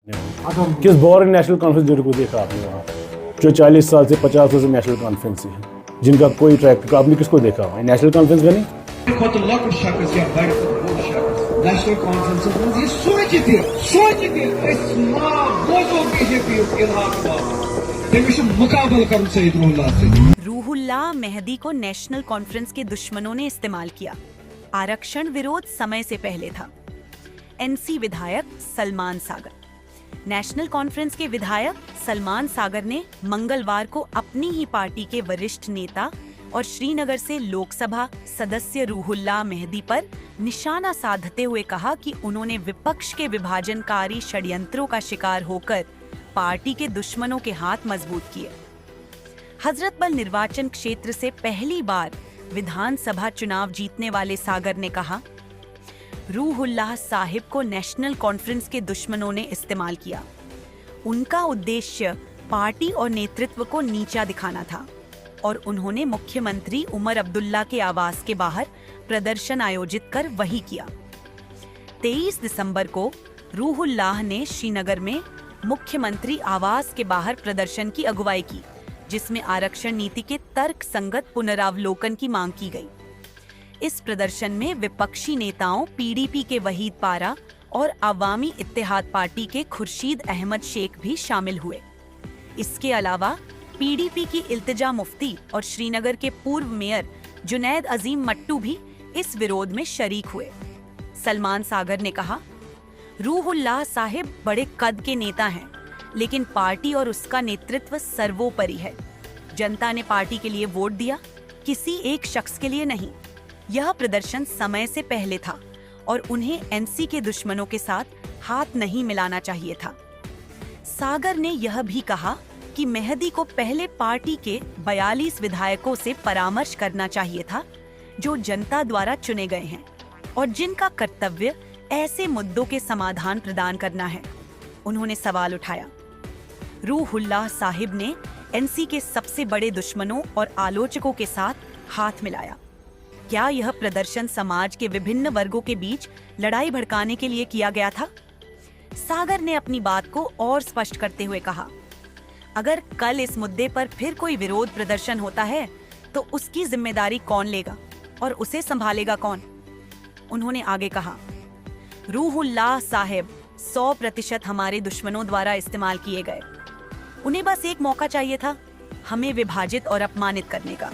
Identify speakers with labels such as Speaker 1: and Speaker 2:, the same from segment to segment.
Speaker 1: किस boring national conference bureau को देखा आपने वहाँ, जो 40 साल से 50 साल से नेशनल कॉन्फ्रेंस है, जिनका कोई ट्रैक, आपने किसको देखा हुआ नेशनल कॉन्फ्रेंस में? नहीं,
Speaker 2: नेशनल कॉन्फ्रेंस ये मुकाबला कर
Speaker 3: रूहुल्लाह मेहदी को नेशनल कॉन्फ्रेंस के दुश्मनों ने इस्तेमाल किया। आरक्षण विरोध समय से पहले था। एनसी विधायक सलमान सागर। नेशनल कॉन्फ्रेंस के विधायक सलमान सागर ने मंगलवार को अपनी ही पार्टी के वरिष्ठ नेता और श्रीनगर से लोकसभा सदस्य रूहुल्लाह मेहदी पर निशाना साधते हुए कहा कि उन्होंने विपक्ष के विभाजनकारी षड्यंत्रों का शिकार होकर पार्टी के दुश्मनों के हाथ मजबूत किए। हजरतबल निर्वाचन क्षेत्र से पहली बार विधानसभा चुनाव जीतने वाले सागर ने कहा, रूहुल्लाह साहिब को नेशनल कॉन्फ्रेंस के दुश्मनों ने इस्तेमाल किया। उनका उद्देश्य पार्टी और नेतृत्व को नीचा दिखाना था और उन्होंने मुख्यमंत्री उमर अब्दुल्ला के आवास के बाहर प्रदर्शन आयोजित कर वही किया। 23 दिसंबर को रूहुल्लाह ने श्रीनगर में मुख्यमंत्री आवास के बाहर प्रदर्शन की अगुवाई की, जिसमें आरक्षण नीति के तर्क संगत पुनरावलोकन की मांग की गई। इस प्रदर्शन में विपक्षी नेताओं पीडीपी के वहीद पारा और अवामी इत्तेहाद पार्टी के खुर्शीद अहमद शेख भी शामिल हुए। इसके अलावा पीडीपी की इल्तिजा मुफ्ती और श्रीनगर के पूर्व मेयर जुनैद अजीम मट्टू भी इस विरोध में शरीक हुए। सलमान सागर ने कहा, रूहुल्लाह साहिब बड़े कद के नेता हैं, लेकिन पार्टी और उसका नेतृत्व सर्वोपरि है। जनता ने पार्टी के लिए वोट दिया, किसी एक शख्स के लिए नहीं। यह प्रदर्शन समय से पहले था और उन्हें एनसी के दुश्मनों के साथ हाथ नहीं मिलाना चाहिए था। सागर ने यह भी कहा कि मेहदी को पहले पार्टी के 42 विधायकों से परामर्श करना चाहिए था, जो जनता द्वारा चुने गए हैं और जिनका कर्तव्य ऐसे मुद्दों के समाधान प्रदान करना है। उन्होंने सवाल उठाया, रूहुल्लाह साहिब ने एनसी के सबसे बड़े दुश्मनों और आलोचकों के साथ हाथ मिलाया। क्या यह प्रदर्शन समाज के विभिन्न वर्गों के बीच लड़ाई भड़काने के लिए किया गया था? सागर ने अपनी बात को और स्पष्ट करते हुए कहा, अगर कल इस मुद्दे पर फिर कोई विरोध प्रदर्शन होता है तो उसकी जिम्मेदारी कौन लेगा और उसे संभालेगा कौन? उन्होंने आगे कहा, रूहुल्लाह साहिब 100% हमारे दुश्मनों द्वारा इस्तेमाल किए गए। उन्हें बस एक मौका चाहिए था हमें विभाजित और अपमानित करने का।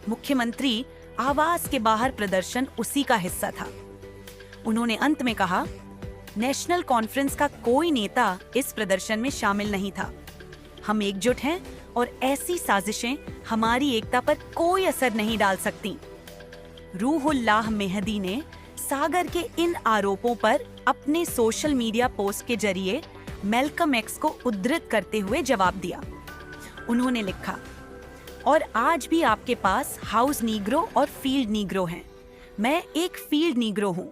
Speaker 3: मुख्यमंत्री आवास के बाहर प्रदर्शन उसी का हिस्सा था। उन्होंने अंत में कहा, नेशनल कॉन्फ्रेंस का कोई नेता इस प्रदर्शन में शामिल नहीं था। हम एकजुट हैं और ऐसी साजिशें हमारी एकता पर कोई असर नहीं डाल सकती। रूहुल्लाह मेहदी ने सागर के इन आरोपों पर अपने सोशल मीडिया पोस्ट के जरिए मैल्कम एक्स को उद्धृत करते हुए जवाब दिया। उन्होंने लिखा, और आज भी आपके पास हाउस नीग्रो और फील्ड नीग्रो हैं। मैं एक फील्ड नीग्रो हूँ।